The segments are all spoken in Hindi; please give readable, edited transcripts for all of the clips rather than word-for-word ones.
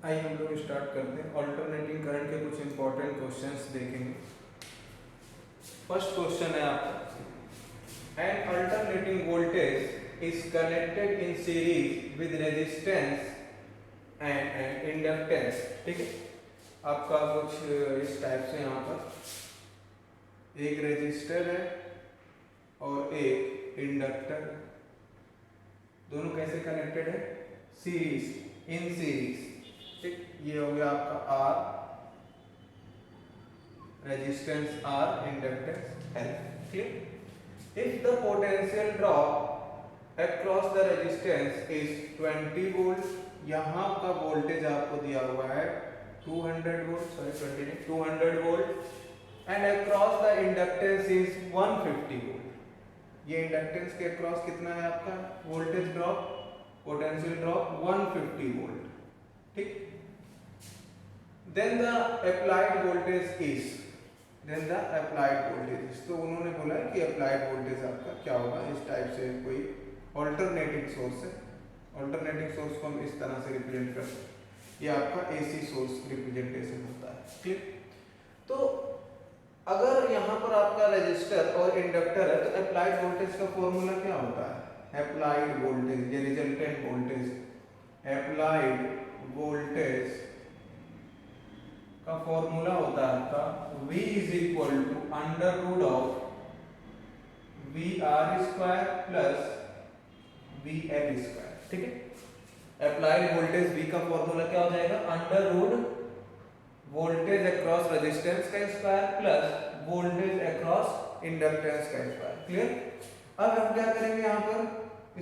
आइए हम लोग स्टार्ट करते हैं। ऑल्टरनेटिंग करंट के कुछ इंपॉर्टेंट क्वेश्चंस देखेंगे। फर्स्ट क्वेश्चन है आपका, an alternating voltage is connected in series with resistance and an inductance. ठीक है, आपका कुछ इस टाइप से यहाँ पर एक रेजिस्टर है और एक इंडक्टर, दोनों कैसे कनेक्टेड है? Series, in series. ठीक, ये हो गया आपका R, resistance R, inductance L. Clear? If the potential drop across the resistance is 20 volt, यहाँ का वोल्टेज आपको दिया हुआ है 200 वोल्ट, सॉरी 20 नहीं, 200 volt, and across the inductance is 150 volt. ये इंडक्टेंस के अक्रॉस कितना है आपका voltage drop, potential drop 150 volt. ठीक, then the applied voltage is, then the applied voltage, तो उन्होंने बोला है कि अप्लाइड वोल्टेज आपका क्या होगा। इस टाइप से कोई ऑल्टरनेटिंग सोर्स है, ऑल्टरनेटिंग सोर्स को हम इस तरह से रिप्रेजेंट करते हैं, ये आपका एसी सोर्स रिप्रेजेंटेशन होता है। क्लियर? तो अगर यहाँ पर आपका रेजिस्टर और इंडक्टर है तो अप्लाइड वोल्टेज का फॉर्मूला क्या होता है? अप्लाइड वोल्टेज, ये रिजल्टेंट वोल्टेज, अप्लाइड वोल्टेज का फॉर्मूला होता है आपका V is equal to under root of V R square plus V L square. ठीक है, अप्लाइड वोल्टेज V का फॉर्मूला क्या हो जाएगा? Under root voltage across resistance का square plus voltage across inductance का स्क्वायर। क्लियर? अब हम क्या करेंगे, यहाँ पर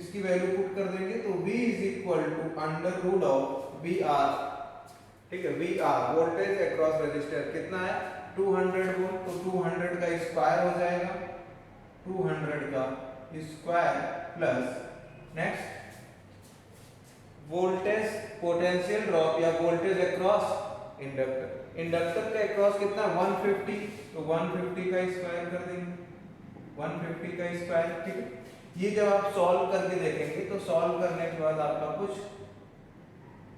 इसकी वैल्यू पुट कर देंगे, तो V is equal to under root of V R, ठीक है, V R voltage across resistor कितना है 200 वोल्ट, तो 200 का स्क्वायर हो जाएगा, 200 का square plus next voltage potential drop या वोल्टेज अक्रॉस इंडक्टर, इंडक्टर के अक्रॉस कितना 150, तो 150 का स्क्वायर कर देंगे, 150 का स्क्वायर। ठीक है, ये जब आप सॉल्व करके देखेंगे तो सॉल्व करने के बाद आपका कुछ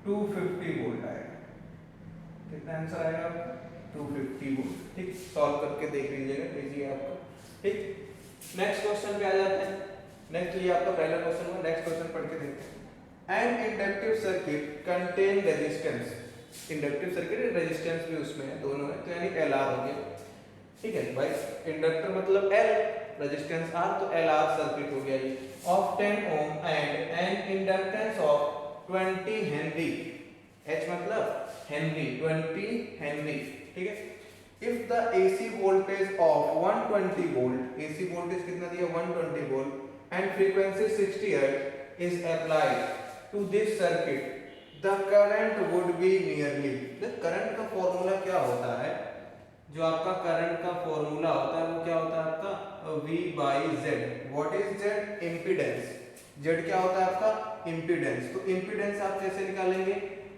250 वोल्ट आएगा। कितना आंसर आएगा आपका? 250 वोल्ट। ठीक, सॉल्व करके देख लीजिएगा, लीजिए आपका। ठीक, नेक्स्ट क्वेश्चन पे आ जाते हैं। नेक्स्ट ये आपका पहला क्वेश्चन हुआ, नेक्स्ट क्वेश्चन पढ़ के देखते हैं। An inductive circuit contain resistance, inductive circuit resistance भी उसमें है, दोनों है, तो यानी एल आर हो गया। ठीक है भाई, इंडक्टर मतलब एल, रेजिस्टेंस आर, तो एल आर सर्किट हो गया ये, of 10 ohm and an inductance of 20 henry, H मतलब हेनरी, 20 हेनरी। ठीक है, if the AC voltage of 120 volt, AC voltage कितना दिया 120 volt, and frequency 60 hertz is applied to this circuit, the current would be nearly. Current का फॉर्मूला क्या होता है? जो आपका करंट का फॉर्मूला होता है वो क्या होता है आपका V by Z। What is Z? Impedance. Z क्या होता है आपका? इम्पीडेंस। तो इम्पीडेंस आप कैसे निकालेंगे?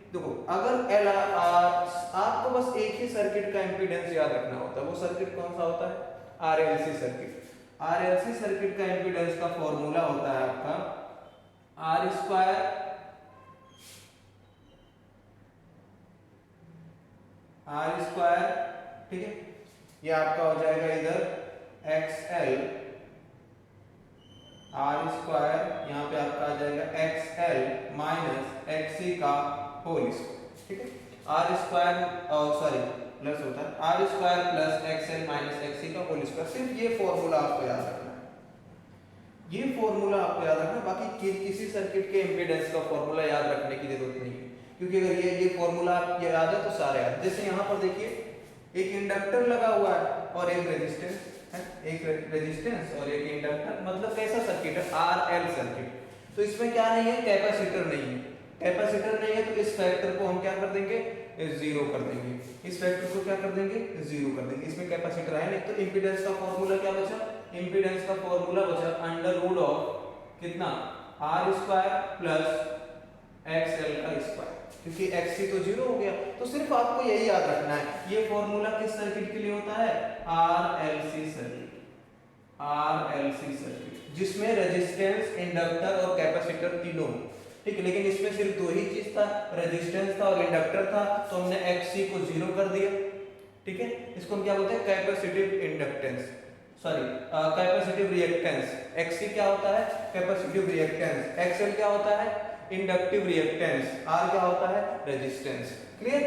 देखो, अगर एल आपको बस एक ही सर्किट का इम्पीडेंस याद रखना होता है, वो सर्किट कौन सा होता है? RLC circuit. RLC सर्किट का इम्पीडेंस का फॉर्मूला होता है आपका R स्क्वायर, R स्क्वायर, ठीक है, ये आपका हो जाएगा इधर XL, R स्क्वायर, यहाँ पे आपका आ जाएगा XL माइनस XC का होल स्क्वायर। ठीक है, R स्क्वायर सॉरी प्लस होता है R square plus XL minus XC का होल स्क्वायर। सिर्फ ये फॉर्मूला आपको याद रखना है, ये फॉर्मूला आपको याद रखना, बाकी किसी सर्किट के इम्पीडेंस का फॉर्मूला याद रखने की जरूरत नहीं है, क्योंकि अगर ये फॉर्मूला याद है तो सारे याद। जैसे यहाँ पर देखिए एक इंडक्टर लगा हुआ है और एक रेजिस्टेंस है, एक रेजिस्टेंस और एक इंडक्टर, मतलब कैसा सर्किट है? RL circuit. तो इसमें क्या नहीं है? कैपेसिटर नहीं है। कैपेसिटर नहीं है तो इस फैक्टर को हम क्या कर देंगे? जीरो कर देंगे। इस फैक्टर को क्या कर देंगे? जीरो कर देंगे। इसमें कैपेसिटर है नहीं, तो इंपीडेंस का फॉर्मूला क्या बचा? इंपीडेंस का फॉर्मूला बचा अंडर रूट ऑफ कितना R स्क्वायर प्लस XL का स्क्वायर, क्योंकि XC तो जीरो हो गया। तो सिर्फ आपको यही याद रखना है, ये फॉर्मूला किस सर्किट के लिए होता है? RLC सर्किट, RLC सर्किट, जिसमें रेजिस्टेंस, इंडक्टर और कैपेसिटर तीनों ठीक है, लेकिन इसमें सिर्फ दो ही चीज था, रेजिस्टेंस था और इंडक्टर था, तो हमने XC को 0 कर दिया। ठीक है, इसको हम क्या बोलते हैं, capacitive inductance, sorry capacitive reactance. XC क्या होता है, कैपेसिटिव रिएक्टेंस। XL क्या होता है, इंडक्टिव रिएक्टेंस। R क्या होता है, रेजिस्टेंस। क्लियर।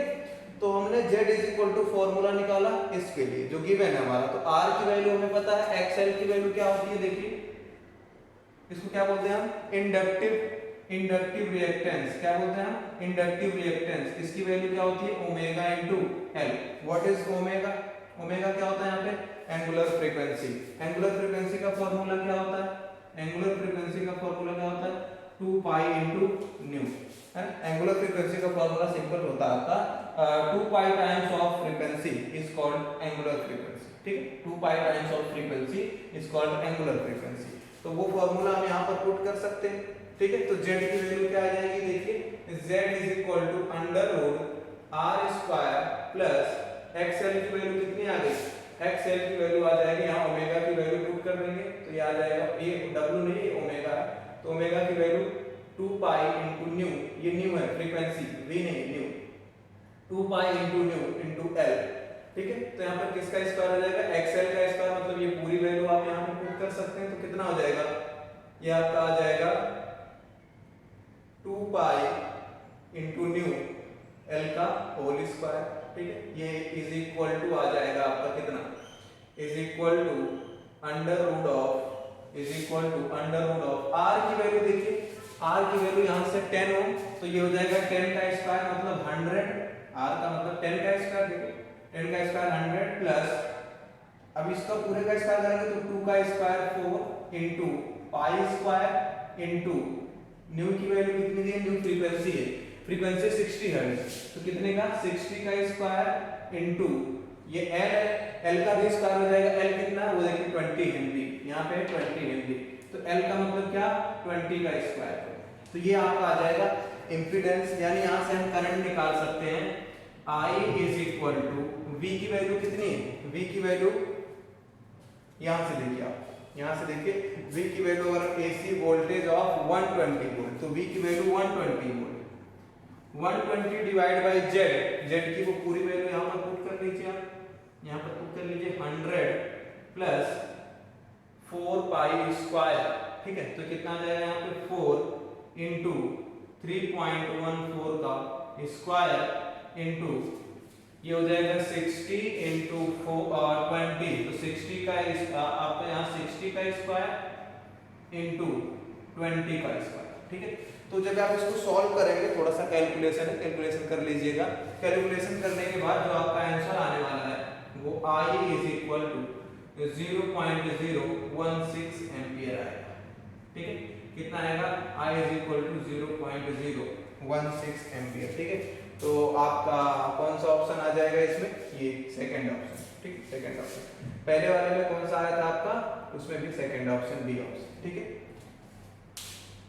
तो हमने Z is equal to formula निकाला इसके लिए जो गिवन है हमारा, तो R की वैल्यू हमें पता है, XL की वैल्यू क्या होती है, देखिए इसको क्या बोलते हैं हम, इंडक्टिव रिएक्टेंस। क्या बोलते हैं हम, इंडक्टिव रिएक्टेंस। इसकी वैल्यू क्या होती है, omega into L. What is omega, omega क्या होता है यहाँ पे, एंगुलर फ्रीक्वेंसी। एंगुलर फ्रीक्वेंसी का फॉर्मूला क्या होता है, एंगुलर फ्रीक्वेंसी का फॉर्मूला क्या होता है, 2 पाई इनटू न्यू। एंगुलर फ्रीक्वेंसी का फॉर्मूला सिंपल होता है आपका 2 pi times of frequency is called angular frequency. ठीक है, 2 pi times of frequency is called angular frequency. तो वो फॉर्मूला हम यहाँ पर पुट कर सकते हैं। ठीक है, तो Z की वैल्यू क्या आ जाएगी, देखिए Z is equal to under root R square plus XL की वैल्यू कितनी आ गई, XL की वैल्यू आ जाएगी, यहाँ ओमेगा की वैल्यू पुट कर देंगे तो ये आ जाएगा, ये W नहीं ये ओमेगा है, तो ओमेगा की वैल्यू 2 पाई इनटू न्यू, ये न्यू है फ्रीक्वेंसी, V नहीं न्यू, 2 पाई इनटू न्यू इनटू L। ठीक है, तो यहाँ पर किसका स्क्वायर आ जाएगा, XL का स्क्वायर, मतलब ये पूरी वैल्यू आप यहाँ पे पुट कर सकते हैं, तो कितना हो जाएगा, ये आपका आ जाएगा 2 पाई इनटू न्यू L का होल स्क्वायर। ठीक है, ये इज इक्वल टू आ जाएगा आपका कितना, is equal to under root of, is equal to under root of R की वैल्यू देखिए, R की वैल्यू यहाँ से 10 हो, तो ये हो जाएगा 10 का स्क्वायर मतलब 100, R का मतलब 10 का स्क्वायर, देखिए 10 का स्क्वायर 100 प्लस, अब इसका पूरे का स्क्वायर करेंगे तो 2 का square 4 into pi square into new की वैल्यू कितनी दी है, न्यू फ्रीक्वेंसी है, फ्रीक्वेंसी 60 हर्ट्ज, तो कितने का 60 का स्क्वायर इनटू ये L है, L का भी स्क्वायर हो जाएगा, L कितना है वो देखिए 20 हेनरी, यहाँ पे 20 हेनरी, तो L का मतलब क्या 20 का स्क्वायर, तो ये आपका आ जाएगा इंपीडेंस। यानी यहाँ से हम करंट निकाल सकते हैं, I is equal to V की वैल्यू कितनी है, V की वैल्यू यहाँ से देखिए, आप यहाँ से देखिए V की वैल्यू अगर AC वोल्टेज ऑफ 120 वोल्ट, तो V की value 120 volt, 120 divide by Z की वो पूरी वैल्यू यहाँ पर पुट कर लीजिए, आप यहाँ पर पुट कर लीजिए 100 प्लस 4 पाई स्क्वायर। ठीक है, तो कितना आ जाएगा यहाँ पे 4 इंटू 3.14 का स्क्वायर इंटू ये हो जाएगा 60 इंटू 20, तो 60 का आपका यहाँ 60 का स्क्वायर इंटू 20 का स्क्वायर। ठीक है, तो जब आप इसको सॉल्व करेंगे, थोड़ा सा कैलकुलेशन है, कैलकुलेशन कर लीजिएगा। कैलकुलेशन करने के बाद जो आपका आंसर आने वाला है वो I is equal to 0.016 ampere आएगा। ठीक है, कितना आएगा, I is equal to 0.016 ampere. ठीक है, तो आपका कौन सा ऑप्शन आ जाएगा इसमें, ये सेकंड ऑप्शन। ठीक, सेकंड ऑप्शन। पहले वाले में कौन सा आया था आपका, उसमें भी सेकंड ऑप्शन, बी ऑप्शन। ठीक है,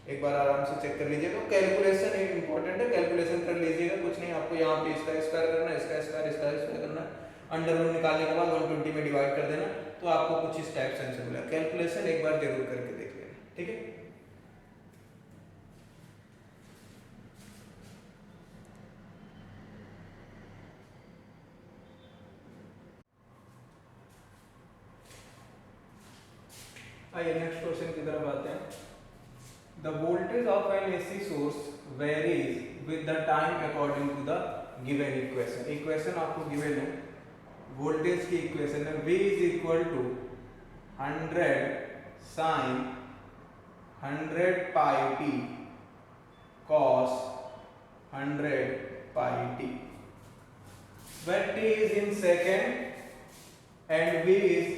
एक बार आराम से चेक कर लीजिएगा। कैलकुलेशन एक इंपॉर्टेंट है, कैलकुलेशन कर लीजिएगा, कुछ नहीं आपको यहाँ पे इसका स्क्वायर करना है, इसका स्क्वायर करना है, अंडर रूट निकालने के बाद 120 में डिवाइड कर देना, तो आपको कुछ इस टाइप से आंसर मिलेगा। कैलकुलेशन एक बार जरूर करके देख लेना। ठीक है, आइए नेक्स्ट क्वेश्चन की तरफ आते हैं। The voltage of an AC source varies with the time according to the given equation. Equation आपको गिवन है, वोल्टेज की इक्वेशन है, V is equal to 100 sin 100 pi t cos 100 pi t, where t is in second and V is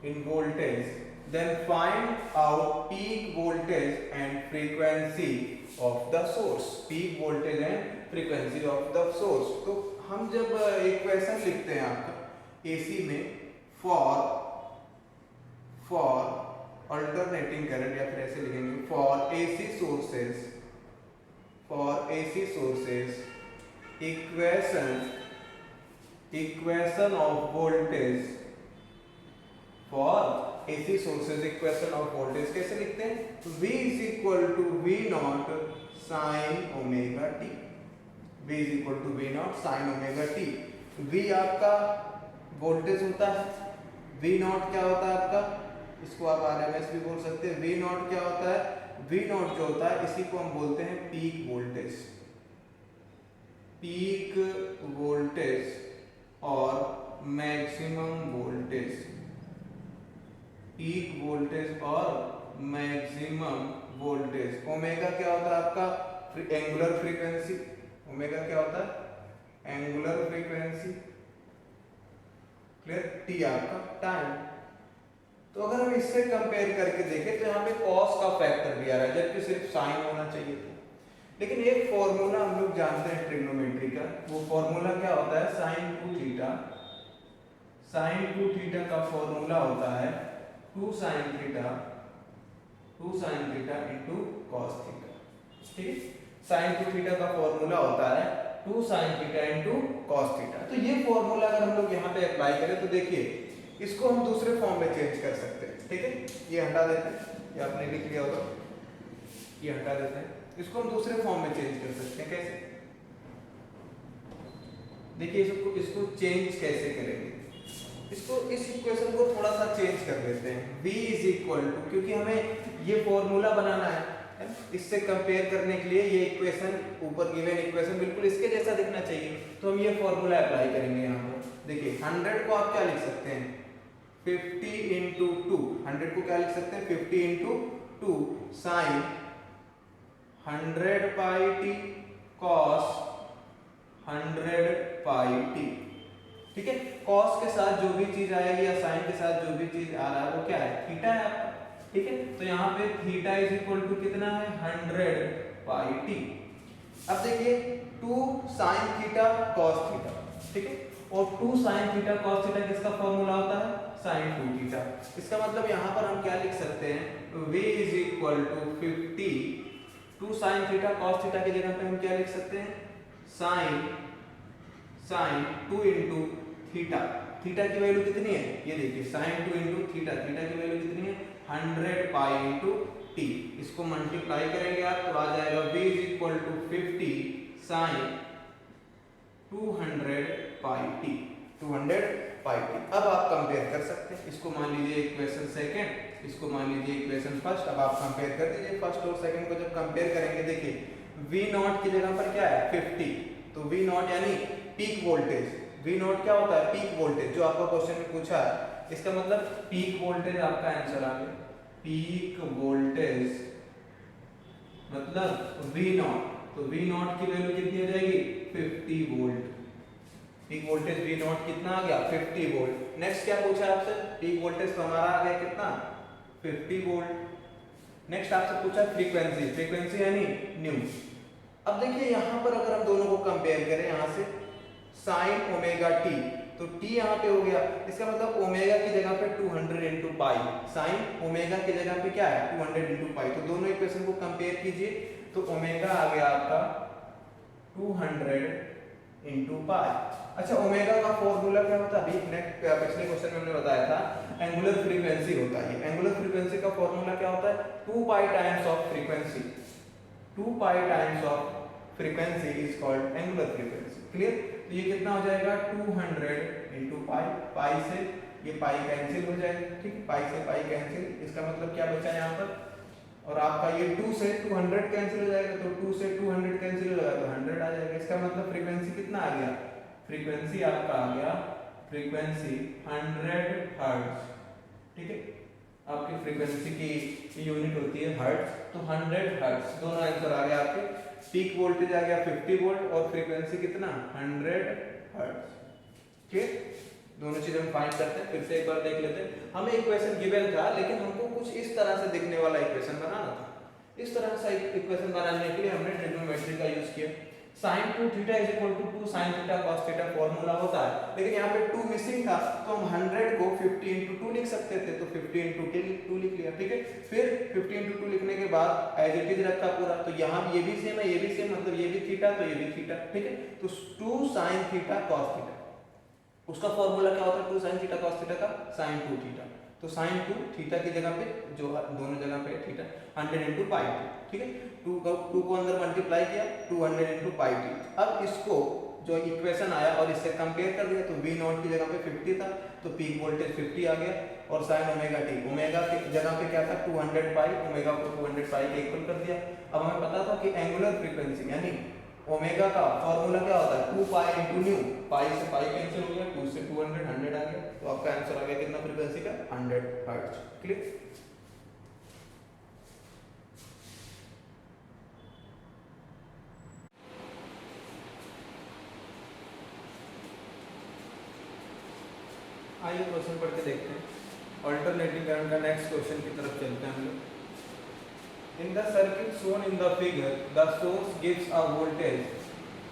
in voltage. Then find out peak voltage and frequency of the source. Peak voltage and frequency of the source. तो हम जब इक्वेशन लिखते हैं आपका AC में for alternating current, या फिर ऐसे लिखेंगे for AC sources equation of voltage for AC sources equation of voltage कैसे लिखते हैं? V is equal to V naught sine omega T. V is equal to V naught sine omega T. V आपका वोल्टेज होता है, V नॉट क्या होता है आपका, इसको आप RMS भी बोल सकते हैं। V नॉट क्या होता है? V नॉट जो होता है इसी को हम बोलते हैं पीक वोल्टेज। पीक वोल्टेज और मैक्सिमम वोल्टेज, पीक वोल्टेज और मैक्सिमम वोल्टेज। ओमेगा क्या होता है आपका? Angular frequency. ओमेगा क्या होता है? Angular frequency. क्लियर? टी आपका टाइम। तो अगर हम इससे कंपेयर करके देखें तो यहाँ पे कॉस का फैक्टर भी आ रहा है, जबकि सिर्फ साइन होना चाहिए था। लेकिन एक फॉर्मूला हम लोग जानते हैं ट्रिग्नोमेट्री का, वो फॉर्मूला क्या होता है? Sine two theta. Sine two theta का फॉर्मूला होता है two sine theta into cos theta. ठीक, साइन टू थीटा का फॉर्मूला होता है two sine theta into cos theta. तो ये फॉर्मूला अगर हम लोग यहाँ पे अप्लाई करें तो देखिए इसको हम दूसरे फॉर्म में चेंज कर सकते हैं। ठीक है, ये हटा देते हैं, ये आपने लिख लिया होगा, ये हटा देते हैं, इसको हम दूसरे फॉर्म में चेंज कर सकते हैं। कैसे? देखिए इसको चेंज कैसे करेंगे? इसको इस इक्वेशन को थोड़ा सा चेंज कर लेते हैं। v इज इक्वल टू, क्योंकि हमें ये फॉर्मूला बनाना है, इससे कंपेयर करने के लिए ये इक्वेशन, ऊपर गिवन इक्वेशन बिल्कुल इसके जैसा दिखना चाहिए, तो हम ये फॉर्मूला अप्लाई करेंगे यहाँ पर। देखिए 100 को आप क्या लिख सकते हैं? 50 इंटू 2। 100 को क्या लिख सकते हैं? 50 into 2 sign 100 pi T cos 100 pi T. ठीक है, कॉस के साथ जो भी चीज आएगी या साइन के साथ जो भी चीज आ रहा है वो क्या है? थीटा है आपका। ठीक है, तो यहाँ पे थीटा इज इक्वल टू कितना है? 100 पाई टी। अब देखिए 2 साइन थीटा कॉस थीटा। ठीक है, और 2 साइन थीटा कॉस थीटा किसका फॉर्मूला होता है? Sine 2 theta. इसका मतलब यहाँ पर हम क्या लिख सकते हैं? v is equal to 50, 2 sine theta cos theta की जगह पे हम क्या लिख सकते हैं? Sine 2 into theta. थीटा की वैल्यू कितनी है? ये देखिए साइन 2 इंटू थीटा, थीटा की वैल्यू कितनी है? 100 पाई इंटू टी। इसको मल्टीप्लाई करेंगे आप तो आ जाएगा v is equal to 50 sine 200 pi T. 200 pi T. अब आप कंपेयर कर सकते हैं, इसको मान लीजिए इक्वेशन सेकंड, इसको मान लीजिए इक्वेशन फर्स्ट। अब आप कंपेयर कर दीजिए फर्स्ट और सेकंड को। जब कंपेयर करेंगे देखिए v नॉट की जगह पर क्या है? 50, तो v नॉट यानी पीक वोल्टेज। v नॉट क्या होता है? पीक वोल्टेज, जो आपका क्वेश्चन में पूछा है। इसका मतलब पीक वोल्टेज आपका आंसर आ गया। पीक वोल्टेज मतलब v नॉट, तो v नॉट की वैल्यू कितनी हो जाएगी? 50 volt. Peak voltage v not कितना आ गया? 50 वोल्ट। नेक्स्ट क्या पूछा है आपसे? पीक वोल्टेज तो हमारा आ गया कितना? 50 वोल्ट। नेक्स्ट आपसे पूछा फ्रीक्वेंसी, फ्रीक्वेंसी यानी न्यू। अब देखिए यहाँ पर अगर हम दोनों को कंपेयर करें, यहाँ से साइन ओमेगा टी, तो टी यहाँ पे हो गया, इसका मतलब ओमेगा की जगह पे 200 इंटू पाई। साइन ओमेगा की जगह पे क्या है? 200 इंटू पाई। तो दोनों इक्वेशन को कंपेयर कीजिए तो ओमेगा आ गया आपका 200 इंटू पाई। अच्छा, ओमेगा का फॉर्मूला क्या होता है? अभी पिछले क्वेश्चन में हमने बताया था एंगुलर फ्रीक्वेंसी होता है। एंगुलर फ्रीक्वेंसी का फॉर्मूला क्या होता है? 2 pi times of frequency. 2 pi times of frequency is called angular frequency. Clear? तो ये कितना हो जाएगा? 200 इंटू पाई। पाई से ये पाई कैंसिल हो जाएगा। ठीक, पाई से पाई कैंसिल। इसका मतलब क्या बचा यहाँ पर? और आपका ये 2 से 200 कैंसिल हो जाएगा, तो 2 से 200 कैंसिल हो जाएगा तो 100 आ जाएगा। इसका मतलब फ्रीक्वेंसी कितना आ गया? फ्रीक्वेंसी आपका आ गया, फ्रीक्वेंसी 100 हर्ट्ज। ठीक है, आपकी फ्रीक्वेंसी की यूनिट होती है हर्ट्ज, तो 100 हर्ट्ज। दोनों आंसर आ गया आपके। पीक वोल्टेज आ गया 50 वोल्ट और फ्रीक्वेंसी कितना? 100 हर्ट्ज। ठीक, दोनों चीज हम फाइंड करते हैं। फिर से एक बार देख लेते हैं। हमें इक्वेशन गिवन था, लेकिन हमको कुछ इस तरह से दिखने वाला इक्वेशन बनाना था। इस तरह से इक्वेशन बनाने के लिए हमने ट्रिग्नोमेट्री का यूज किया। sin 2 theta is equal to 2 sin theta cos theta formula होता है, लेकिन यहाँ पे 2 मिसिंग था, तो हम 100 को 50 into 2 लिख सकते थे, तो 50 into 2 लिख लिया। ठीक है, फिर 50 into 2 लिखने के बाद एज इट इज रखा पूरा, तो यहाँ ये भी सेम है, ये भी सेम, मतलब ये भी थीटा तो ये भी थीटा। ठीक है, तो 2 sin थीटा cos थीटा, उसका फॉर्मूला क्या होता है? 2 sin थीटा cos थीटा का sin 2 थीटा। तो साइन 2 थीटा की जगह पे, जो दोनों जगह पे थीटा, 100 इंटू पाई टी, ठीक है। 2 को अंदर मल्टीप्लाई किया, 200 इंटू पाई टी। अब इसको जो इक्वेशन आया और इससे कंपेयर कर दिया, तो वी नॉट की जगह पे 50 था, तो पीक वोल्टेज 50 आ गया, और साइन ओमेगा टी, ओमेगा की जगह पे क्या था 200 पाई, ओमेगा को 200 पाई के इक्वल कर दिया। अब हमें पता था कि एंगुलर फ्रीक्वेंसी यानी ओमेगा का फॉर्मूला क्या होता है 2 पाई इंटू न्यू, पाई से पाई कैंसिल हो गया, 2 से 200, 100 आ गया, तो आपका आंसर आ गया कितना फ्रीक्वेंसी का 100 हर्ट्ज। क्लियर। आइए क्वेश्चन पढ़ के देखते हैं। अल्टरनेटिंग करंट का नेक्स्ट क्वेश्चन की तरफ चलते हैं हम लोग। In the circuit shown in the figure, the source gives a voltage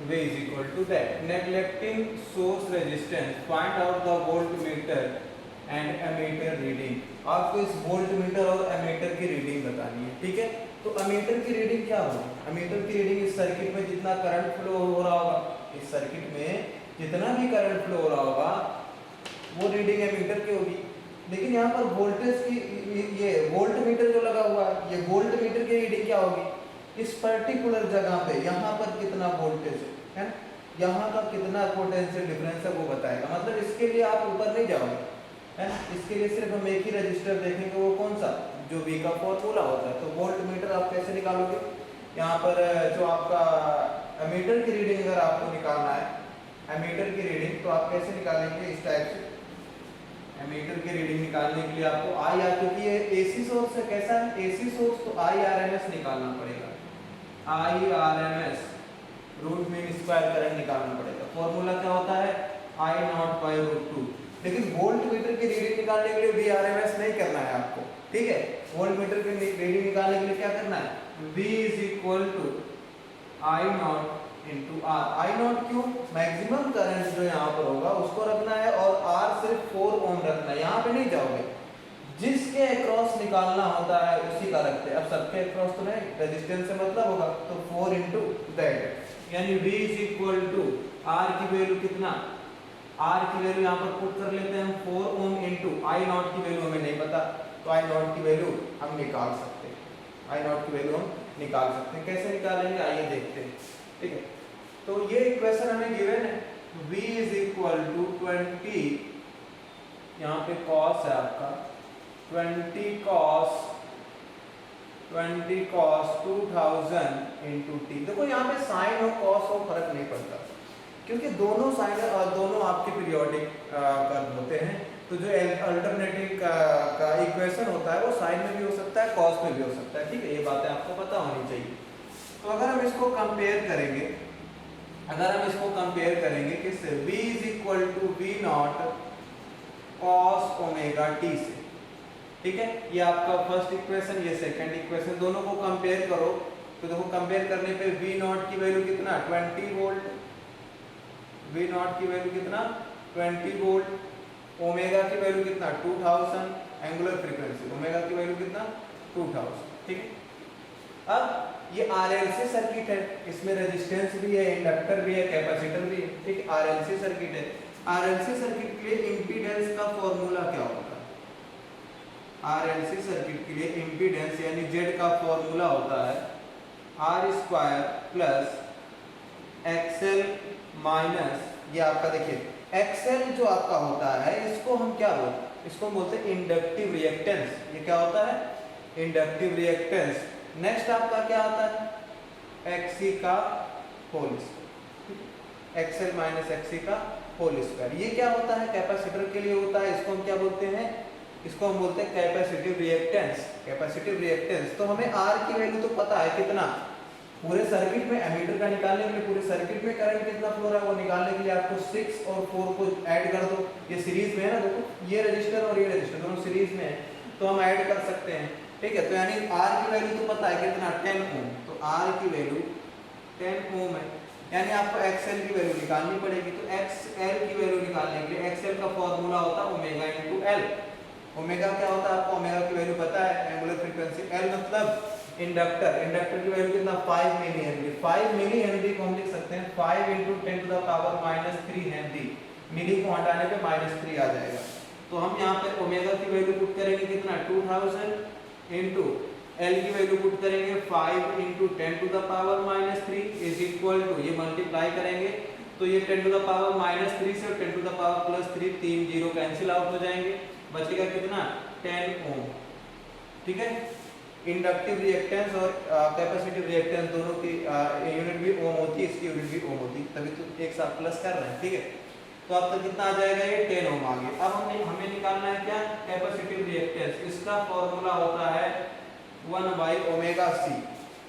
V is equal to that. Neglecting source resistance, find out the voltmeter and ammeter reading. आपको इस वोल्टमीटर और एमीटर की रीडिंग बतानी है, ठीक है। तो एमीटर की रीडिंग क्या होगी? एमीटर की रीडिंग इस सर्किट में जितना करंट फ्लो हो रहा होगा, इस सर्किट में जितना भी करंट फ्लो हो रहा होगा वो रीडिंग एमीटर की होगी। लेकिन यहाँ पर वोल्टेज की ये वोल्टमीटर जो लगा हुआ है, ये वोल्टमीटर की रीडिंग क्या होगी? इस पर्टिकुलर जगह पे यहाँ पर कितना वोल्टेज है ना, यहाँ का कितना पोटेंशियल डिफरेंस है वो बताएगा। मतलब इसके लिए आप ऊपर नहीं जाओगे, है ना, इसके लिए सिर्फ हम एक ही रजिस्टर देखेंगे, वो कौन सा, जो V का फॉर्मूला होता है। तो वोल्टमीटर आप कैसे निकालोगे? यहाँ पर जो आपका एमीटर की रीडिंग अगर आपको निकालना है, एमीटर की रीडिंग, तो आप कैसे निकालेंगे? इस टाइप से एमीटर की रीडिंग निकालने के लिए आपको आई आर, क्योंकि ये एसी सोर्स है, कैसा है एसी सोर्स, तो IRMS निकालना पड़ेगा। IRMS root mean square current निकालना पड़ेगा। फॉर्मूला क्या होता है I नॉट बाय रूट 2। लेकिन वोल्टमीटर की रीडिंग निकालने के लिए VRMS नहीं करना है आपको, ठीक है। वोल्टमीटर की रीडिंग निकालने के लिए क्या करना है? V is equal to I naught into R. I naught क्यों? मैक्सिमम करंट जो यहाँ पर होगा उसको रखना है, और आर सिर्फ 4 ओम रखना है, यहाँ पे नहीं जाओगे। जिसके अक्रॉस निकालना होता है उसी का रखते हैं। अब सबके अक्रॉस तो नहीं, रेजिस्टेंस से मतलब होगा, तो 4 इंटू दैट, यानी V is equal to R की वैल्यू कितना, आर की वैल्यू यहाँ पर पुट कर लेते हैं हम 4 ओम इंटू आई नॉट की वैल्यू हमें नहीं पता, तो आई नॉट की वैल्यू हम निकाल सकते हैं। आई नॉट की वैल्यू हम निकाल सकते हैं। कैसे निकालेंगे आइए देखते हैं, ठीक है। तो ये इक्वेशन हमें गिवन है, V इज इक्वल टू 20, यहाँ पे कॉस है आपका 20 कॉस 2000 इंटू टी। देखो यहाँ पे साइन और कॉस हो फर्क नहीं पड़ता, क्योंकि दोनों साइन और दोनों आपके पीरियोडिक कर्व होते हैं। तो जो अल्टरनेटिंग का इक्वेशन होता है वो साइन में भी हो सकता है, कॉस में भी हो सकता है, ठीक है। ये बातें आपको पता होनी चाहिए। तो अगर हम इसको कंपेयर करेंगे, किससे? V is equal to V naught cos omega T से, ठीक है। ये आपका फर्स्ट इक्वेशन, ये सेकंड इक्वेशन, दोनों को कंपेयर करो। तो देखो कंपेयर करने पे V नॉट की वैल्यू कितना 20 वोल्ट, V नॉट की वैल्यू कितना 20 वोल्ट, ओमेगा की वैल्यू कितना 2000, एंगुलर फ्रीक्वेंसी ओमेगा की वैल्यू कितना 2000, ठीक है। अब ये RLC सर्किट है, इसमें रेजिस्टेंस भी है, इंडक्टर भी है, कैपेसिटर भी है, ठीक है। RLC सर्किट है। RLC सर्किट के लिए इंपीडेंस का फॉर्मूला क्या होता है? RLC सर्किट के लिए इंपीडेंस यानी Z का फॉर्मूला होता है R square plus XL minus, ये आपका देखिए XL जो आपका होता है, इसको हम क्या बोलते हैं? इसको बोलते हैं इंडक्टिव रिएक्टेंस। ये क्या होता है? Inductive reactance. नेक्स्ट आपका क्या आता है? XC का whole square, XL minus XC का होल स्क्वायर। ये क्या होता है? कैपेसिटर के लिए होता है। इसको हम क्या बोलते हैं? इसको हम बोलते हैं कैपेसिटिव रिएक्टेंस। Capacitive reactance. तो हमें R की वैल्यू तो पता है कितना, पूरे सर्किट में एमीटर का निकालने के लिए पूरे सर्किट में करंट कितना फ्लो रहा है वो निकालने के लिए आपको 6 और 4 को ऐड कर दो। ये सीरीज में है ना, देखो ये रजिस्टर और ये रजिस्टर दोनों सीरीज में है, तो हम ऐड कर सकते हैं, ठीक है। तो यानी R की वैल्यू तो पता है कितना 10 ओम, तो R की वैल्यू 10 ओम है, यानी आपको XL की वैल्यू निकालनी पड़ेगी। तो XL की वैल्यू निकालने के लिए XL का फॉर्मूला होता है ओमेगा इंटू L। ओमेगा क्या होता है आपको? ओमेगा की वैल्यू पता है, एंगुलर फ्रीक्वेंसी। L मतलब इंडक्टर की वैल्यू कितना 5 मिली हेनरी। 5 मिली हेनरी को हम लिख सकते हैं 5 × 10⁻³ हेनरी। मिली को हटाने पे -3 आ जाएगा, तो हम यहाँ पे ओमेगा की वैल्यू पुट करेंगे कितना 2000 इंटू एल की वैल्यू पुट करेंगे 5 into 10 to the power -3 is equal to, ये मल्टीप्लाई करेंगे तो ये 10 टू द पावर -3 से 10 टू द पावर +3 तीन जीरो कैंसिल आउट हो जाएंगे, बचेगा कितना 10 ओम। ठीक है, इंडक्टिव रिएक्टेंस और कैपेसिटिव रिएक्टेंस दोनों की यूनिट भी ओम होती है, इसकी यूनिट भी ओम होती है, तभी तो एक साथ प्लस कर रहे हैं। ठीक है, तो अब तक कितना आ जाएगा, ये 10 ओम आ गया। अब हमें निकालना है क्या, कैपेसिटिव रिएक्टेंस। इसका फॉर्मूला होता है 1/ओमेगा c।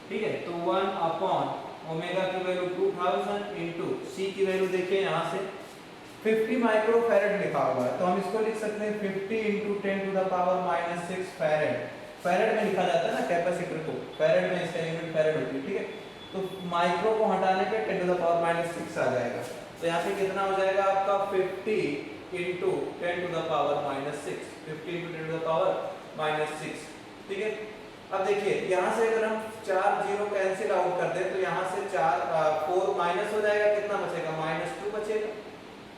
ठीक है, तो 1 ओमेगा की वैल्यू 2000 इंटू सी की वैल्यू देखिए यहाँ से 50 माइक्रोफैरड लिखा हुआ है, तो हम इसको लिख सकते हैं 50 into 10 to the power -6 farad. Farad में लिखा जाता है ना कैपेसिटर को, फैरड में इसका यूनिट फैरड होती है। ठीक है, तो माइक्रो को हटाने पे 10 टू द पावर -6 आ जाएगा, तो यहाँ पे कितना हो जाएगा आपका 50 into 10 to the power -6, 50 into 10 to the power -6। ठीक है, अब देखिए यहाँ से अगर हम 4 जीरो कैंसिल आउट कर दें तो यहाँ से 4 माइनस हो जाएगा, कितना बचेगा -2 बचेगा,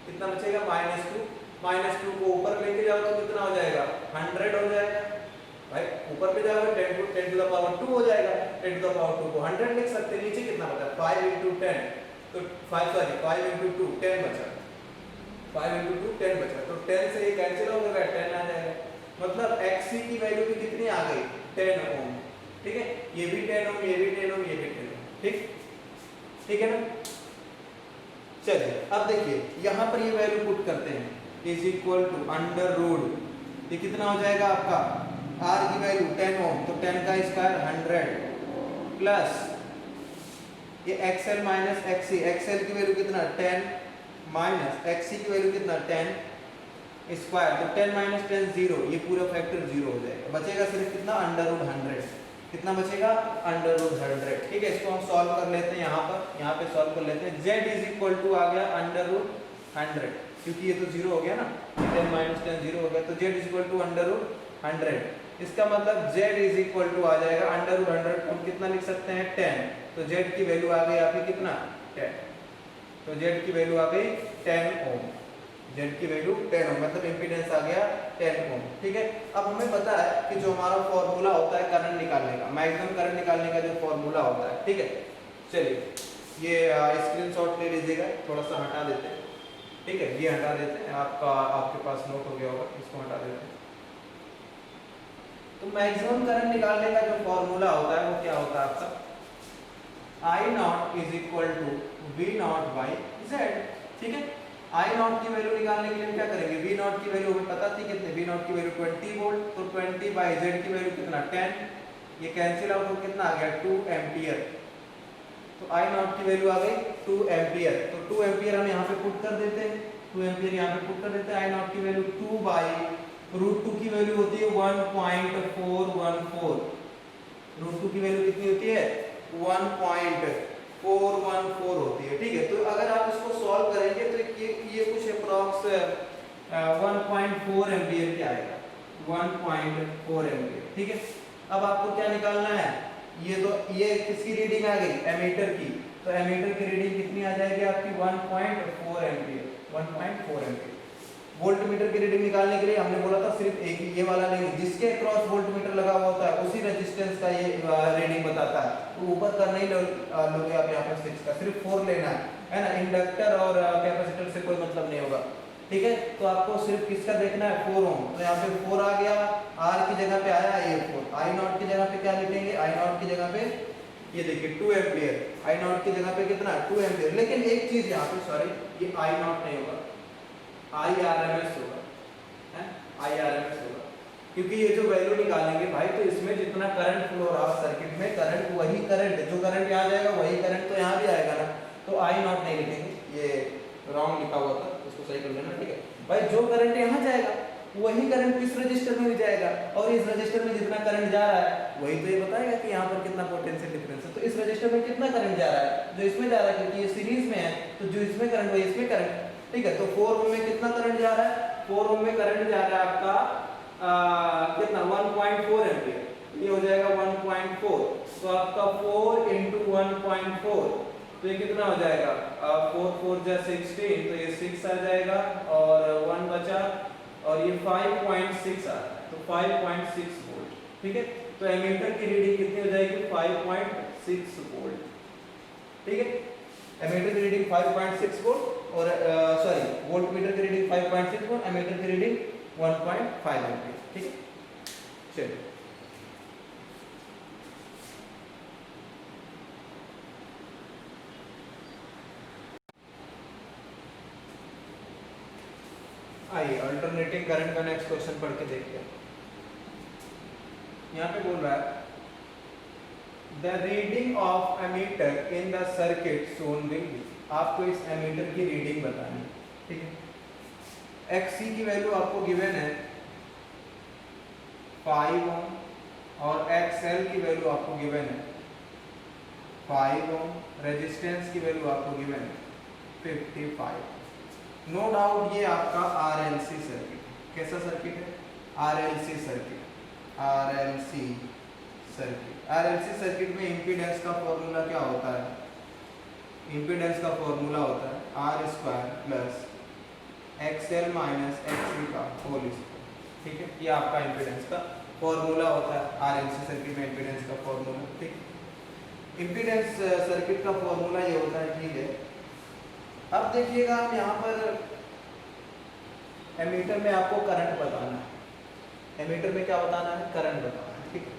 कितना बचेगा -2 को ऊपर लेके जाओ तो कितना हो जाएगा 100 हो जाएगा भाई, ऊपर ले जाओगे 10 टू द पावर 2 हो जाएगा, 10 टू द पावर 2 को 100 लिख सकते हैं। नीचे कितना बचा 5 इंटू 10, तो 5 इंटू 2 10 बचा, 5 इंटू 2 10 बचा, तो 10 से ये कैंसिल हो गया 10 आ जाएगा, मतलब XC की वैल्यू भी कितनी आ गई 10 ओम। ठीक है, ये भी 10 ओम, ये भी 10 ओम, ये भी 10 ओम। ठीक, ठीक है ना। चलिए अब देखिए यहाँ पर ये वैल्यू पुट करते हैं, is equal to under root, ये कितना हो जाएगा आपका R की वैल्यू 10 ओम, तो 10 का स्क्वायर 100 प्लस ये XL माइनस XC, XL की वैल्यू कितना 10 माइनस XC की वैल्यू कितना 10 स्क्वायर, तो 10 माइनस 10 0, ये पूरा फैक्टर 0 हो जाएगा, बचेगा सिर्फ कितना अंडर रूट 100, कितना बचेगा अंडर रूट 100। ठीक है, इसको हम सॉल्व कर लेते हैं, यहाँ पे सॉल्व कर लेते हैं। Z इज इक्वल टू आ गया अंडर रूट 100, क्योंकि ये तो 0 हो गया ना, 10 माइनस 10 0 हो गया, तो Z is equal to under root 100। इसका मतलब Z इज इक्वल टू आ जाएगा अंडर रूट 100, हम कितना लिख सकते हैं 10, तो Z की वैल्यू आ गई आपकी कितना 10, तो Z की वैल्यू आ गई 10 ओम, Z की वैल्यू 10 ओम, मतलब इंपीडेंस आ गया 10 ओम। ठीक है, अब हमें पता है कि जो हमारा फॉर्मूला होता है करंट निकालने का, मैक्सिमम करंट निकालने का जो फॉर्मूला होता है। ठीक है, चलिए ये स्क्रीनशॉट ले लीजिएगा, थोड़ा सा हटा देते हैं। ठीक है, ये हटा देते हैं, आपके पास नोट हो गया होगा, इसको हटा देते हैं। तो मैक्सिमम करंट निकालने का जो फॉर्मूला होता है वो क्या होता है आपका, I0 is equal to V0 by Z। ठीक है, I0 की वैल्यू निकालने के लिए क्या करेंगे, V0 की वैल्यू हमें पता थी कितने, V0 की वैल्यू 20 वोल्ट, तो 20 बाई Z की वैल्यू कितना 10, ये कैंसिल आउट हो कितना आ गया 2 एम्पियर, तो I0 की वैल्यू आ गई 2 एम्पियर, तो 2 एम्पियर हम यहाँ पे पुट कर देते हैं, 2 एम्पियर यहाँ पे पुट कर देते हैं। I0 की वैल्यू 2 बाई √2 की वैल्यू होती है 1.414, √2 की वैल्यू कितनी होती है 1.414 होती है। ठीक है, तो अगर आप इसको सॉल्व करेंगे तो ये कुछ अप्रॉक्स 1.4 एम्पियर क्या आएगा, 1.4 एम्पियर। ठीक है, अब आपको क्या निकालना है, ये किसकी रीडिंग आ गई एमीटर की, तो एमीटर की रीडिंग कितनी आ जाएगी आपकी 1.4 एम्पियर, 1.4 एम्पियर। वोल्टमीटर की रीडिंग निकालने के लिए हमने बोला था सिर्फ एक ही ये वाला नहीं, जिसके क्रॉस वोल्टमीटर लगा हुआ होता है उसी रेजिस्टेंस का ये रीडिंग बताता है, तो ऊपर का नहीं लोगे आप यहाँ पे 6 का, सिर्फ 4 लेना है ना, इंडक्टर और कैपेसिटर से कोई मतलब नहीं होगा। ठीक है, तो आपको सिर्फ किसका देखना है 4 ओम, तो यहाँ पे 4 आ गया, R की जगह पे आया ये 4, I0 की जगह पे क्या लिखेंगे, I0 की जगह पे ये देखिए 2 एम्पियर, I0 की जगह पे कितना 2 एम्पियर, लेकिन एक चीज यहाँ पे सॉरी, ये I0 नहीं होगा, IRMS होगा, है IRMS होगा, क्योंकि ये जो वैल्यू निकालेंगे भाई तो इसमें जितना करंट फ्लो रहा सर्किट में, करंट वही करंट, जो करंट यहाँ जाएगा वही करंट तो यहाँ भी आएगा ना, तो I0 नहीं लिखेंगे, ये रॉन्ग लिखा हुआ था, इसको सही कर लेना। ठीक है भाई, जो करंट यहाँ जाएगा वही करंट इस रजिस्टर में भी जाएगा, और इस रजिस्टर में जितना करंट जा रहा है वही तो ये बताएगा कि यहाँ पर कितना पोटेंशियल डिफरेंस है, तो इस रजिस्टर में कितना करंट जा रहा है, जो इसमें जा रहा है, क्योंकि ये सीरीज में है तो जो इसमें करंट वही इसमें करंट। ठीक है, तो 4 ओम में कितना करंट जा रहा है, 4 ओम में करंट जा रहा है आपका कितना 1.4 एम्पियर, ये हो जाएगा 1.4, तो आपका 4 इंटू 1.4, तो ये कितना हो जाएगा 4 4 जा 16, तो ये 6 आ जाएगा, और 1 बचा और ये 5.6 आ रहा है, तो 5.6 वोल्ट। ठीक है, तो एमीटर की रीडिंग कितनी हो जाएगी? 5.6 वोल्ट। ठीक है, एमीटर की रीडिंग 5.6 वोल्ट और सॉरी वोल्टमीटर की रीडिंग 5.6 वोल्ट, एमीटर की रीडिंग 1.5 एम्पीयर। ठीक है, चलिए आइए अल्टरनेटिंग करंट का नेक्स्ट क्वेश्चन पढ़ के देखते हैं। यहाँ पे बोल रहा है the reading of ammeter in the circuit shown will be. आपको इस एमीटर की रीडिंग बतानी है। ठीक है, XC की वैल्यू आपको गिवन है 5 ओम और XL की वैल्यू आपको गिवन है 5 ओम, रेजिस्टेंस की वैल्यू आपको गिवन है 55। नो डाउट ये आपका RLC सर्किट, कैसा सर्किट है? RLC circuit, RLC circuit. RLC circuit में इम्पीडेंस का फॉर्मूला क्या होता है? इम्पीडेंस का फॉर्मूला होता है R square plus XL minus XC का होल स्क्वायर। ठीक है, ये आपका इम्पीडेंस का फॉर्मूला होता है RLC सर्किट में, इम्पीडेंस का फॉर्मूला। ठीक, इम्पीडेंस सर्किट का फॉर्मूला ये होता है। ठीक है, अब देखिएगा हम यहाँ पर एमीटर में आपको करंट बताना है। एमीटर में क्या बताना है? करंट बताना है। ठीक है,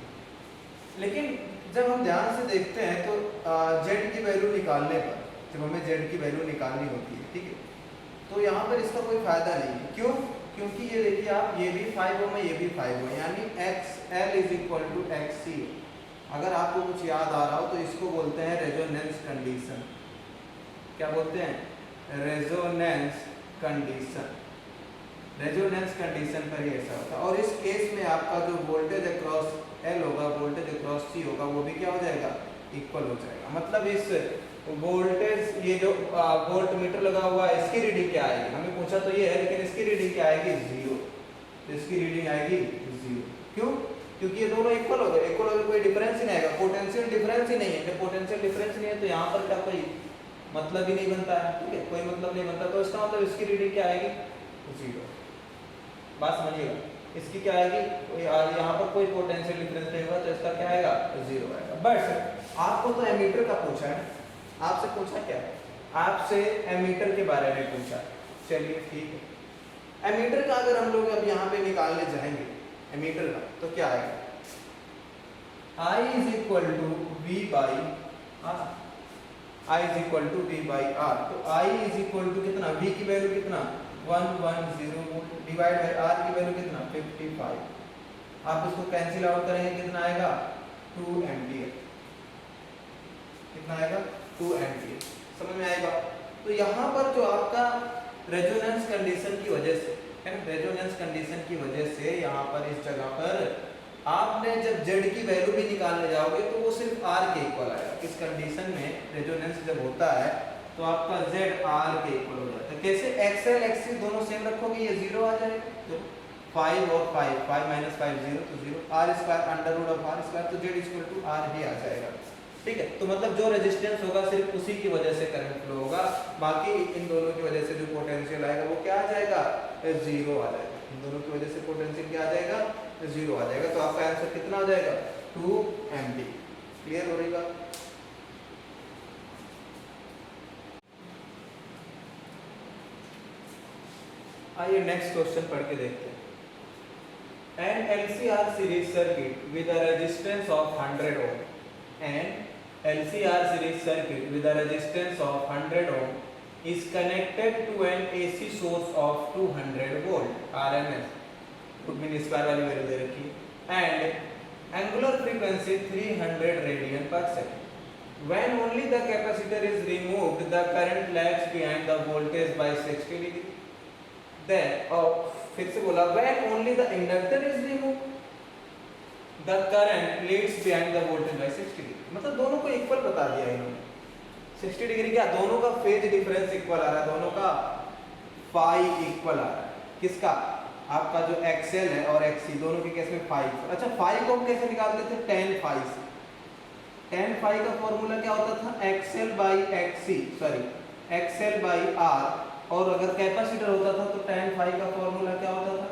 लेकिन जब हम ध्यान से देखते हैं तो जेड की वैल्यू निकालने पर, जब हमें जेड की वैल्यू निकालनी होती है, ठीक है, तो यहाँ पर इसका कोई फायदा नहीं है। क्यों? क्योंकि ये देखिए आप, ये भी 5 ओम है, ये भी 5 ओम है, यानी XL is equal to XC। अगर आपको कुछ याद आ रहा हो तो इसको बोलते हैं रेजोनेंस कंडीशन। क्या बोलते हैं? Resonance condition. रेजोनेंस कंडीशन पर ही ऐसा होता है। और इस केस में आपका जो वोल्टेज अक्रॉस L होगा, वोल्टेज अक्रॉस C होगा, वो भी क्या हो जाएगा? इक्वल हो जाएगा। मतलब इस वोल्टेज, ये जो वोल्ट मीटर लगा हुआ है, इसकी रीडिंग क्या आएगी? हमें पूछा तो ये है, लेकिन इसकी रीडिंग क्या आएगी? 0। तो इसकी रीडिंग आएगी 0। क्यों? क्योंकि ये दोनों इक्वल हो गए। इक्वल हो गए, कोई डिफरेंस ही नहीं आएगा, पोटेंशियल डिफरेंस ही नहीं है। जब पोटेंशियल डिफरेंस नहीं है तो यहाँ पर क्या कोई मतलब ही नहीं बनता है। ठीक है, कोई मतलब नहीं बनता, तो इसका मतलब इसकी रीडिंग क्या आएगी? 0। बात समझिएगा, इसकी क्या आएगी? यहाँ पर कोई पोटेंशियल डिफरेंस नहीं होगा, तो इसका क्या आएगा? 0 आएगा। बट आपको तो एमीटर का पूछा है, आपसे पूछा क्या? आपसे एमीटर के बारे में पूछा। चलिए ठीक है, एमीटर का अगर हम लोग अब यहाँ पे निकालने जाएंगे एमीटर का, तो क्या आएगा? I is equal to V by R। I is equal to V by R। तो I इज इक्वल टू कितना? V की वैल्यू कितना? 110 वोल्ट डिवाइड बाई R की वैल्यू कितना? 55। आप इसको कैंसिल आउट करेंगे, कितना आएगा? 2 एम्पियर। कितना आएगा? 2 एम्पियर। समझ में आएगा? तो यहाँ पर जो आपका रेजोनेंस कंडीशन की वजह से है ना, रेजोनेंस कंडीशन की वजह से यहाँ पर इस जगह पर आपने जब Z की वैल्यू भी निकालने जाओगे तो वो सिर्फ R के इक्वल आएगा। इस कंडीशन में रेजोनेंस जब होता है तो आपका Z R के इक्वल हो जाता है। कैसे? XL XC दोनों सेम रखोगे, ये 0 आ जाएगा। तो 5 और 5, 5 माइनस 5 0, तो 0। R square under root of R square, तो Z इक्वल टू R ही आ जाएगा। ठीक है, तो मतलब जो रेजिस्टेंस होगा सिर्फ उसी की वजह से करंट फ्लो होगा, बाकी इन दोनों की वजह से जो पोटेंशियल आएगा वो क्या आ जाएगा? 0 आ जाएगा। इन दोनों की वजह से पोटेंशियल क्या आ जाएगा? 0 आ जाएगा। तो आपका आंसर कितना हो जाएगा? 2 एम्पीयर। क्लियर हो रही बात? आइए नेक्स्ट क्वेश्चन पढ़ के देखते हैं। An LCR series circuit with a resistance of 100 ohm and LCR series circuit with a resistance of 100 ohm is connected to an AC source of 200 volt RMS, कुछ भी स्क्वायर वाली वैल्यू दे रखी है, and angular frequency 300 radian per second. When only the capacitor is removed, the current lags behind the voltage by 60 degree. Then फिर से बोला, when only the inductor is removed, the current leads behind the voltage by 60 degree. मतलब दोनों को इक्वल बता दिया इन्होंने। 60 डिग्री क्या? दोनों का फेज डिफरेंस इक्वल आ रहा है, दोनों का फाई इक्वल आ रहा है। किसका? आपका जो XL है और XC दोनों के केस में फाई। अच्छा, फाई को हम कैसे निकालते थे? tan फाई से। tan फाई का फॉर्मूला क्या होता था? XL by XC, sorry XL by R और अगर कैपेसिटर होता था तो tan फाई का फॉर्मूला क्या होता था,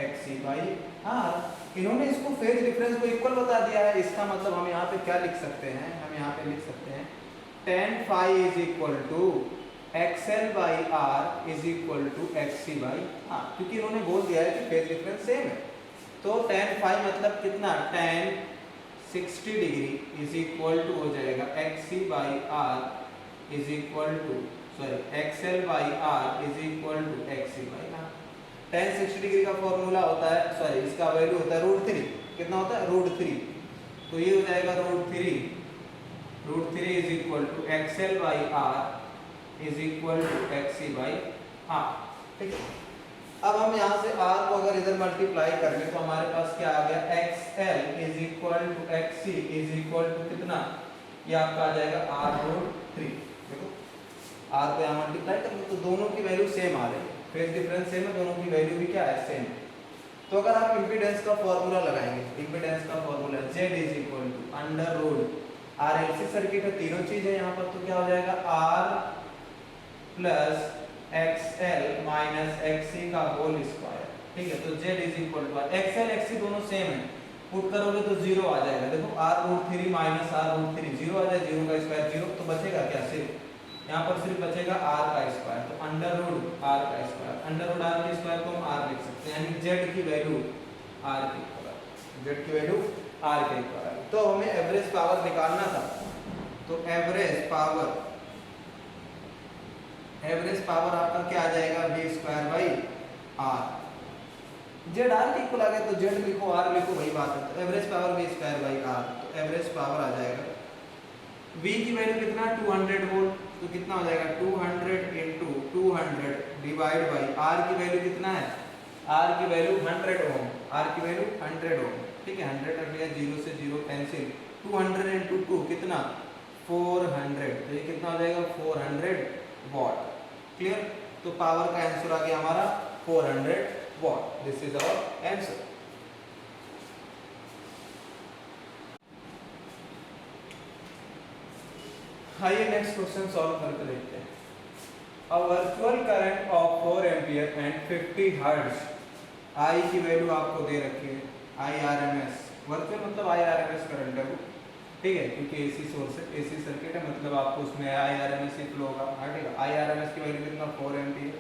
XC/R। इन्होंने इसको फेज डिफरेंस को इक्वल बता दिया है, इसका मतलब हम यहाँ पे क्या लिख सकते हैं, हम यहाँ पे लिख सकते हैं tan phi is equal to XL/R is equal to XC/R, क्योंकि इन्होंने बोल दिया है कि फेज डिफरेंस सेम है। तो tan फाई मतलब कितना, tan 60 degree is equal to हो जाएगा XC/R is equal to XL/R is equal to XC/R। tan 60 degree का फॉर्मूला होता है, इसका वैल्यू होता है √3। कितना होता है, √3। तो ये हो जाएगा √3 is equal to XL/R is equal to XC/R। ठीक है, अब हम यहाँ से R को अगर इधर मल्टीप्लाई कर ले तो हमारे पास क्या आ गया, XL is equal to XC is equal to कितना, ये आपका आ जाएगा R√3। देखो R को यहाँ मल्टीप्लाई कर तो दोनों की वैल्यू सेम आ रही है, फेज डिफरेंस सेम है, दोनों की वैल्यू भी क्या है, सेम। तो अगर आप इम्पीडेंस का फॉर्मूला लगाएंगे, इम्पीडेंस का formula Z is equal to √RLC circuit है, तीनों चीज है यहाँ पर, तो क्या हो जाएगा R plus XL minus XC का होल स्क्वायर। ठीक है, तो Z is equal to XL XC दोनों सेम है, पुट करोगे तो 0 आ जाएगा। देखो R√3 माइनस R√3 0 आ जाए, 0 का स्क्वायर 0, तो बचेगा क्या, सिर्फ यहाँ पर सिर्फ बचेगा R का स्क्वायर, तो √R का स्क्वायर, √R के स्क्वायर को हम R लिख सकते हैं, यानी Z की वैल्यू R के इक्वल, Z की वैल्यू R के इक्वल। तो हमें एवरेज पावर निकालना था, तो एवरेज पावर आपका क्या आ जाएगा, V²/R। Z R के इक्वल आ गया तो Z लिखो R लिखो, वही बात है। तो एवरेज पावर V²/R, तो एवरेज पावर आ जाएगा, V की वैल्यू कितना, 200 वोल्ट, तो कितना हो जाएगा 200 इंटू 200 डिवाइड बाई R की वैल्यू कितना है, R की वैल्यू 100 ओम, R की वैल्यू 100 ओम। ठीक है, 100 रख लिया, 0 से 0 कैंसिल, 200 इंटू 2 कितना 400, तो ये कितना हो जाएगा 400 वॉट। क्लियर, तो पावर का आंसर आ गया हमारा 400 watt. This is our answer. आइए नेक्स्ट क्वेश्चन सॉल्व करके देखते हैं। A virtual current of 4 ampere and 50 hertz, I की वैल्यू आपको दे रखी है, IRMS, वर्चुअल मतलब IRMS करंट है वो। ठीक है, क्योंकि AC सोर्स है, AC सर्किट है, मतलब आपको उसमें IRMS ही फ्लो होगा। ठीक है, IRMS की वैल्यू कितना 4 एम्पियर,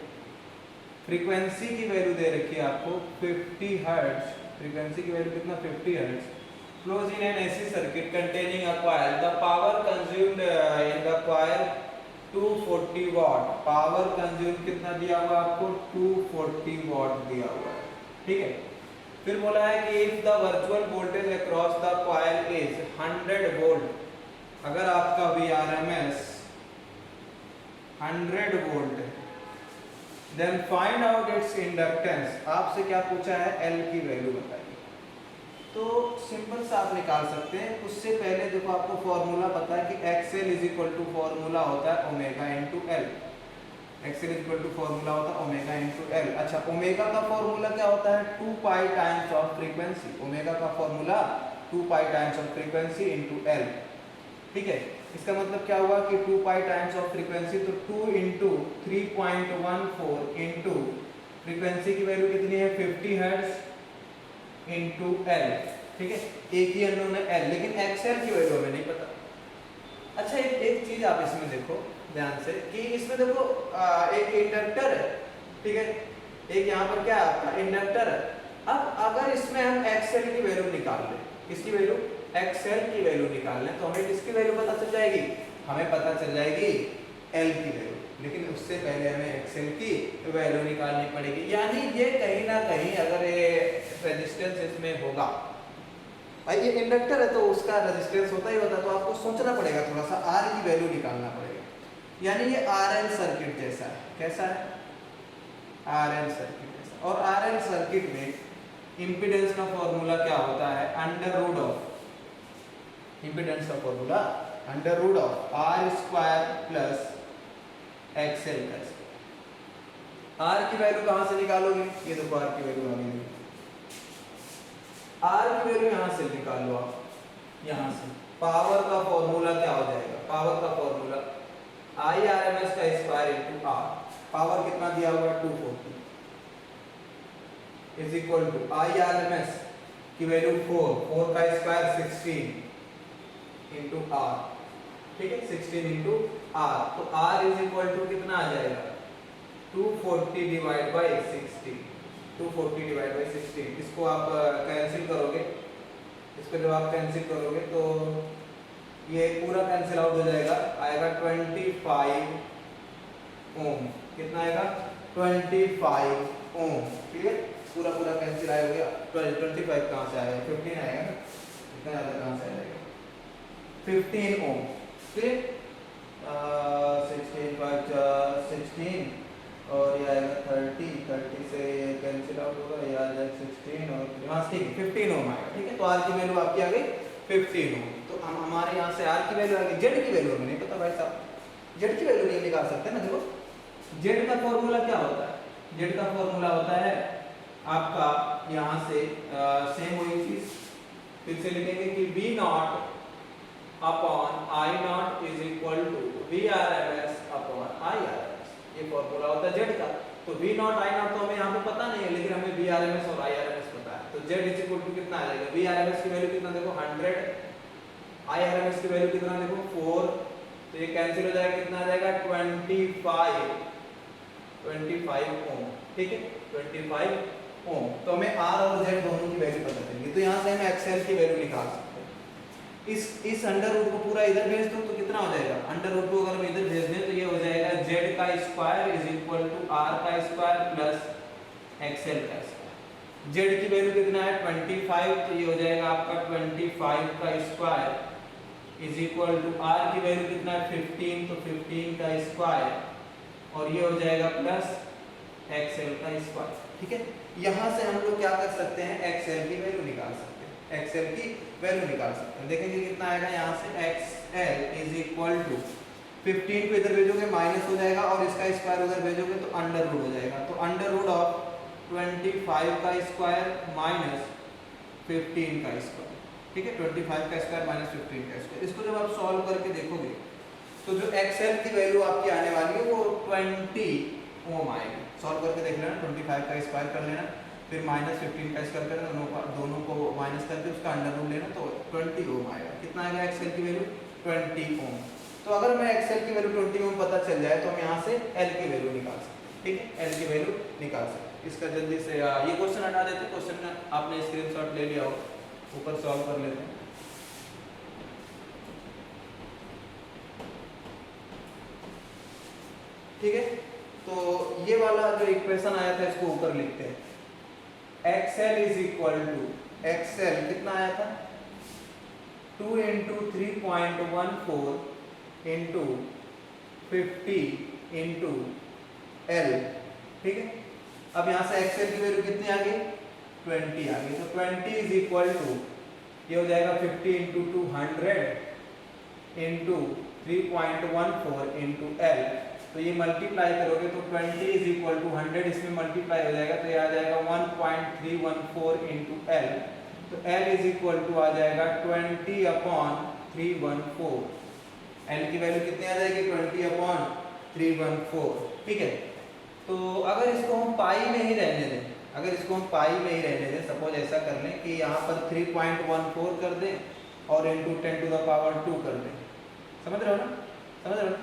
फ्रीक्वेंसी की वैल्यू दे रखी है आपको 50 हर्ट्ज, फ्रीक्वेंसी की वैल्यू कितना 50 hertz, flows in an AC circuit containing a coil, the power consumed in the coil 240 watt, power consume कितना दिया हुआ आपको 240 वॉट दिया हुआ है। ठीक है, फिर बोला है कि if the virtual voltage across the coil is 100 volt, अगर आपका VRMS 100 वोल्ट है, then find out its inductance, आपसे क्या पूछा है, L की वैल्यू बताइए। तो सिंपल सा आप निकाल सकते हैं। उससे पहले देखो आपको फॉर्मूला पता है कि XL is equal to formula होता है omega into L, XL is equal to formula होता है ओमेगा इंटू एल। अच्छा, ओमेगा का फॉर्मूला क्या होता है, 2 pi times of frequency, omega का formula 2 pi times of frequency into L. ठीक है, इसका मतलब क्या हुआ कि 2 पाई टाइम्स ऑफ फ्रीक्वेंसी, तो 2 इंटू 3.14 इंटू फ्रीक्वेंसी की वैल्यू कितनी है 50 हर्ट्ज इंटू एल। ठीक है, एक ही अननोन है एल, लेकिन XL की वैल्यू हमें नहीं पता। अच्छा, एक चीज आप इसमें देखो ध्यान से कि इसमें देखो एक इंडक्टर है। ठीक है, एक यहाँ पर क्या है आपका इंडक्टर है। अब अगर इसमें हम XL की वैल्यू निकाल लें, किसकी वैल्यू, XL की वैल्यू निकाल लें, तो हमें किसकी वैल्यू पता चल जाएगी, हमें पता चल जाएगी L की वैल्यू। लेकिन उससे पहले हमें XL की वैल्यू निकालनी पड़ेगी, यानी ये कहीं ना कहीं अगर ये रेजिस्टेंस इसमें होगा, ये इंडक्टर है तो उसका रेजिस्टेंस होता ही होता है, तो आपको सोचना पड़ेगा थोड़ा सा, R की वैल्यू निकालना पड़ेगा। यानी ये RL सर्किट जैसा है, कैसा है, RL सर्किट जैसा। और RL सर्किट में इम्पीडेंस का फॉर्मूला क्या होता है, अंडर रूट ऑफ, इम्पीडेंस का formula under root of R² plus XL का स्क्वायर। R की वैल्यू कहां से निकालोगे, ये देखो R की वैल्यू आ गई, R की वैल्यू यहां से निकाल लो आप, यहां से पावर का फॉर्मूला क्या हो जाएगा, पावर का फॉर्मूला IRMS का स्क्वायर इंटू R। पावर कितना दिया हुआ है 240 इज इक्वल टू IRMS की वैल्यू 4 का स्क्वायर 16 इंटू आर, ठीक है 16 इंटू आर, तो आर इज इक्वल टू कितना आ जाएगा 240 डिवाइड बाई 60, 240 डिवाइड बाई 16। इसको आप कैंसिल करोगे, इसको जब आप कैंसिल करोगे तो ये पूरा कैंसिल आउट हो जाएगा, आएगा 25 ओम, कितना आएगा 25 ओम, ठीक है पूरा पूरा कैंसिल आएगा। 25 कहाँ से आएगा 15 आएगा ना, इतना ज़्यादा कहाँ से आएगा 15 ओम, फिर 16 और ये आएगा 30 से ये कैंसिल आउट होगा, ये आ जाएगा 16 और यहाँ से 15 ओम आएगा, ठीक है। तो आर की वैल्यू आपकी आ गई 15 ओम। तो हम हमारे यहाँ से आर की वैल्यू आ गई, जेड की वैल्यू हमें नहीं पता भाई साहब, जेड की वैल्यू नहीं निकाल सकते ना। देखो जेड का फॉर्मूला क्या होता है, जेड का फॉर्मूला होता है आपका यहाँ से सेम वही चीज फिर से लिखेंगे कि V naught upon I naught is equal to VRMS upon IRMS, ये फॉर्मूला होता है जेड का। तो V नॉट I नॉट तो हमें यहाँ पे पता नहीं है, लेकिन हमें VRMS और IRMS पता है। तो Z इज इक्वल टू कितना आ जाएगा, VRMS की वैल्यू कितना देखो 100, IRMS की वैल्यू कितना देखो 4, तो ये कैंसिल हो जाएगा, कितना आ जाएगा 25 ओम, ठीक है 25 ओम। तो हमें R और Z दोनों की वैल्यू पता चलेगी, तो यहाँ से हम XL की वैल्यू निकाल सकते हैं। इस अंडर रूट को पूरा इधर भेज दो तो कितना हो जाएगा, अंडर रूट को अगर हम इधर भेज दें तो ये हो जाएगा Z का square is equal to R का स्क्वायर प्लस XL का स्क्वायर। Z की वैल्यू कितना है 25, तो ये हो जाएगा आपका 25 का square is equal to R की वैल्यू कितना है 15, तो 15 का स्क्वायर और ये हो जाएगा प्लस XL का स्क्वायर, ठीक है। यहाँ से हम लोग क्या कर सकते हैं, XL की वैल्यू निकाल सकते हैं, XL की वैल्यू निकाल सकते हैं। देखेंगे कितना आएगा, यहाँ से XL इज इक्वल टू 15 को इधर भेजोगे माइनस हो जाएगा और इसका स्क्वायर उधर भेजोगे तो अंडर रूट हो जाएगा। तो अंडर रूट ऑफ 25 का स्क्वायर माइनस 15 का स्क्वायर, ठीक है 25 का स्क्वायर माइनस 15 का स्क्वायर। इसको जब आप सॉल्व करके देखोगे तो जो XL की वैल्यू आपकी आने वाली है वो 20 ओम आएगी। सॉल्व करके देख लेना, 25 का स्क्वायर कर लेना, फिर माइनस 15 का स्क्वायर कर लेना, दोनों को माइनस करके उसका अंडर रूट लेना, तो 20 ओम आएगा। कितना आएगा XL की वैल्यू 20 ओम। तो अगर मैं XL की वैल्यू 20 ओम पता चल जाए तो हम यहाँ से L की वैल्यू निकाल सकते हैं, ठीक है L की वैल्यू निकाल सकते हैं। इसका जल्दी से ये क्वेश्चन हटा देते हैं, क्वेश्चन आपने स्क्रीनशॉट ले लिया हो, ऊपर सॉल्व कर लेते हैं। ठीक है, तो ये वाला जो इक्वेशन आया था इसको ऊपर लिखते हैं। XL is equal to, XL कितना आया था 2 इंटू 3.14 इंटू 50 इंटू L, ठीक है। अब यहाँ से XL की वैल्यू कितनी आ गई 20 आ गई, तो 20 इज इक्वल टू ये हो जाएगा 50 इंटू 200 इंटू 3.14 इंटू L, तो ये मल्टीप्लाई करोगे तो 20 इज इक्वल टू 100 इसमें मल्टीप्लाई हो जाएगा, तो ये आ जाएगा 1.314 इंटू L, तो L इज इक्वल टू आ जाएगा 20/314। L की वैल्यू कितनी आ जाएगी 20/314, ठीक है। तो अगर इसको हम पाई में ही रहने दें, अगर इसको हम पाई में ही रहने दें, सपोज ऐसा कर लें कि यहाँ पर 3.14 कर दें और इंटू 10 टू द पावर 2 कर दें, समझ रहे हो ना, समझ रहे हो,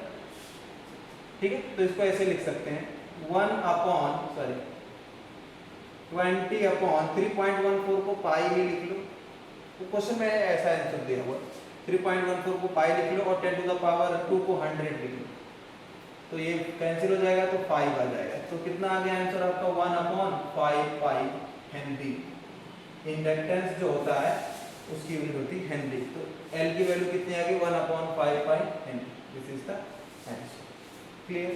ठीक है। तो इसको ऐसे लिख सकते हैं 20/3.14 को पाई में लिख लो, तो क्वेश्चन में ऐसा आंसर दिया हुआ 3.14 को पाई लिख लो और 10 टू द पावर 2 को 100 लिख लो, तो ये कैंसिल हो जाएगा तो 5 आ जाएगा। तो कितना आ गया आंसर आपका 1/5 पाई हेनरी। इंडक्टेंस जो होता है उसकी यूनिट होती है हेनरी, तो L की वैल्यू कितनी आ गई 1/5 pi henry. This is the answer. Clear.